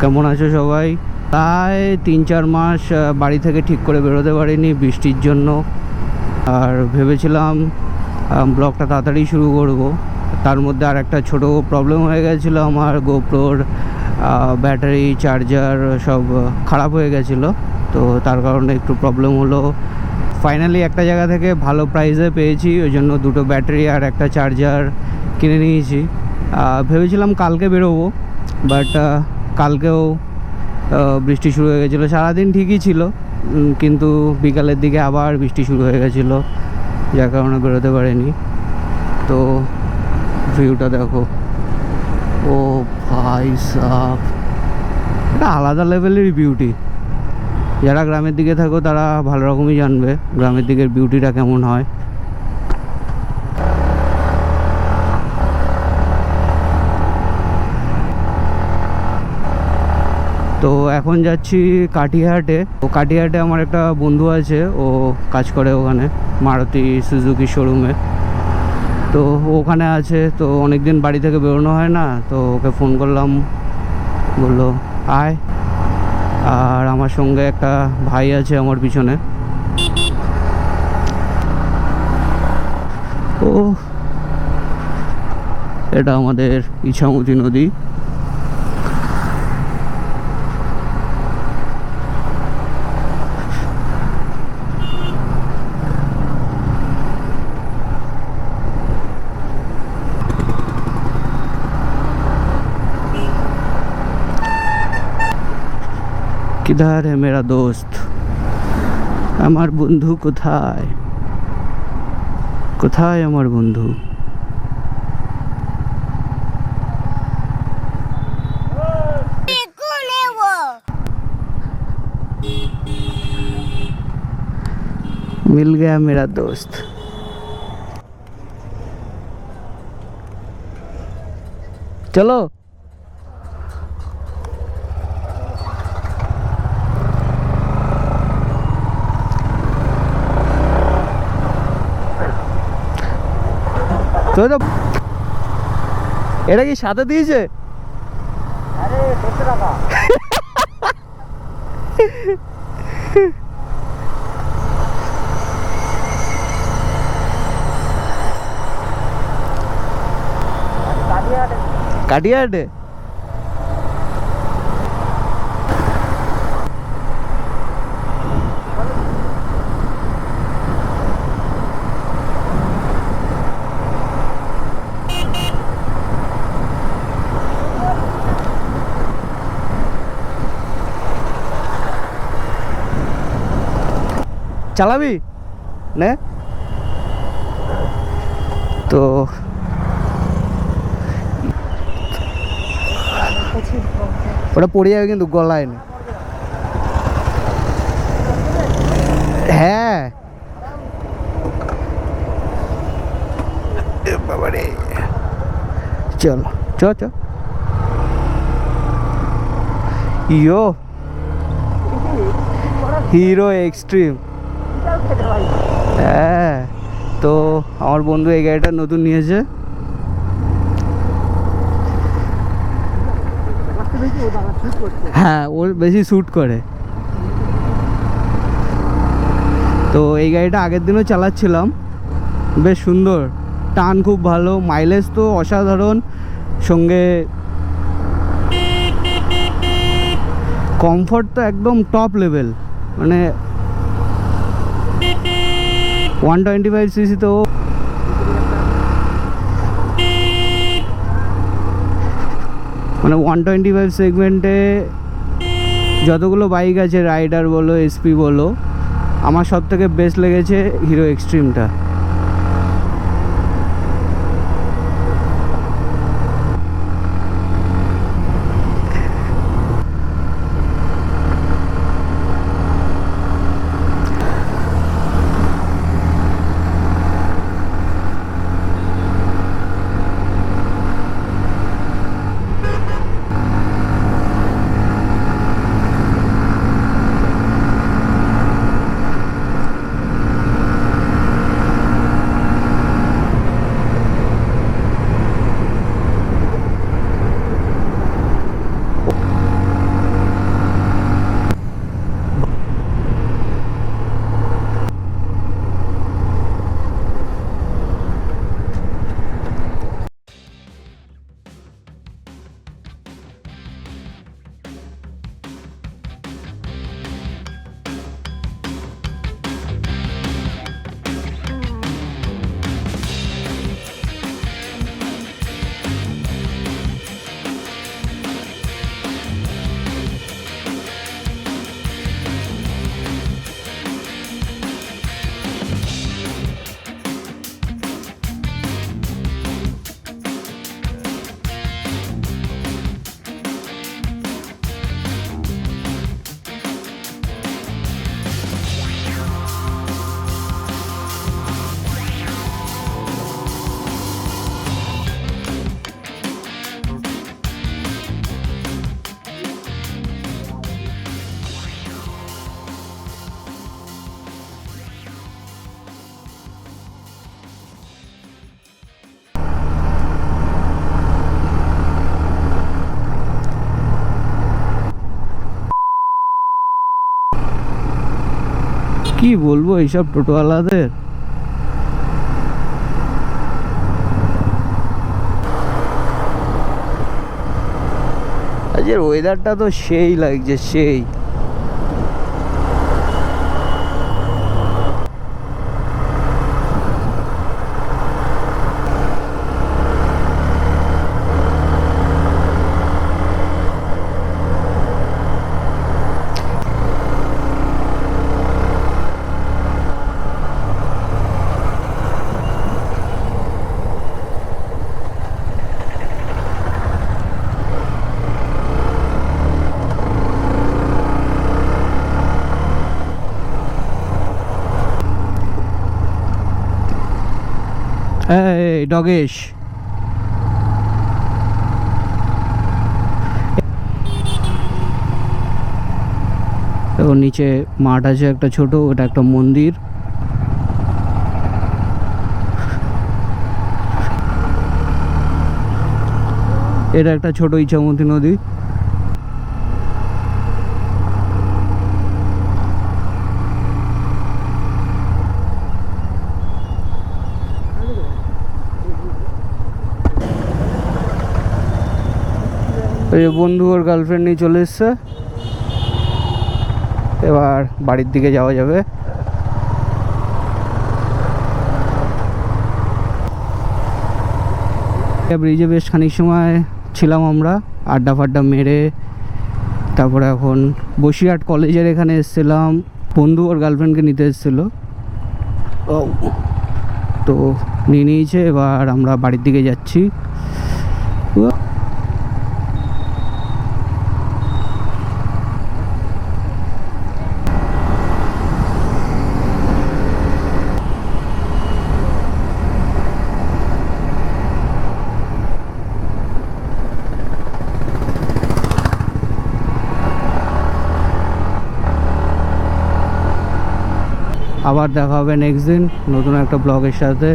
কেমন আছো সবাই? প্রায় 3-4 মাস বাড়ি থেকে ঠিক করে বেরোতে পারিনি বৃষ্টির জন্য। আর ভেবেছিলাম ব্লগটা তাড়াতাড়ি শুরু করব, তার মধ্যে আর একটা ছোটো প্রবলেম হয়ে গেছিলো। আমার গোপ্রোর ব্যাটারি চার্জার সব খারাপ হয়ে গেছিলো, তো তার কারণে একটু প্রবলেম হলো। ফাইনালি একটা জায়গা থেকে ভালো প্রাইসে পেয়েছি, ওই জন্য দুটো ব্যাটারি আর একটা চার্জার কিনে নিয়েছি। ভেবেছিলাম কালকে বেরোবো, বাট কালকেও বৃষ্টি শুরু হয়ে গেছিলো। সারাদিন ঠিকই ছিল, কিন্তু বিকালের দিকে আবার বৃষ্টি শুরু হয়ে গেছিলো, যার কারণে বেরোতে পারিনি। তো ভিউটা দেখো, ও ভাই সাব, এটা আলাদা লেভেলের বিউটি। যারা গ্রামের দিকে থাকো তারা ভালো রকমই জানবে গ্রামের দিকের বিউটিটা কেমন হয়। তো এখন যাচ্ছি কাটিহাটে। তো কাটিহাটে আমার একটা বন্ধু আছে, ও কাজ করে ওখানে মারুতি সুজুকি শোরুমে। তো ওখানে আছে, তো অনেক দিন বাড়ি থেকে বেরোনো হয় না, তো ওকে ফোন করলাম, বললো আয়। আর আমার সঙ্গে একটা ভাই আছে আমার পিছনে। ও এটা আমাদের ইছামতি নদী। किधर है मेरा दोस्त? আমার বন্ধু কোথায়? কোথায় আমার বন্ধু? मिल गया मेरा दोस्त। चलो তো এটা কি সাথে দিয়েছে? আরে 150 টাকা। কাটিয়াটে চালাবি নে? তো ওটা পড়ে যাবে কিন্তু গলায় না। হ্যাঁ বাবারে, চলো চ চ। ইয়ো হিরো এক্সট্রিম। হ্যাঁ, তো আমার বন্ধু এই গাড়িটা নতুন নিয়েছে। হ্যাঁ, ওর বেশি শ্যুট করে। তো এই গাড়িটা আগের দিনও চালাচ্ছিলাম, বেশ সুন্দর, টান খুব ভালো, মাইলেজ তো অসাধারণ, সঙ্গে কমফর্ট তো একদম টপ লেভেল। মানে 125 সিসি তো মানে 125 সেগমেন্টে যতগুলো বাইক আছে, রাইডার বলো এসপি বলো, আমার সব থেকে বেস্ট লেগেছে হিরো এক্সট্রিমটা। বলবো এইসব টোটোওয়ালাদের। আজকের ওয়েদারটা তো সেই লাগছে, সেই। এই ডগেশ, তো নিচে মাঠ আছে একটা ছোট, ওটা একটা মন্দির। এটা একটা ছোট ইছামতি নদী। এই বন্ধু ওর গার্লফ্রেন্ড নিয়ে চলে এসছে, এবার বাড়ির দিকে যাওয়া যাবে। ব্রিজে বেশ খানিক সময় ছিলাম আমরা, আড্ডা ফাড্ডা মেরে। তারপরে এখন বসিরহাট কলেজের এখানে এসেছিলাম, বন্ধু ওর গার্লফ্রেন্ডকে নিতে এসেছিলো, তো নিয়ে নিয়েছে। এবার আমরা বাড়ির দিকে যাচ্ছি। আবার দেখা হবে নেক্সট দিন নতুন একটা ব্লগের সাথে।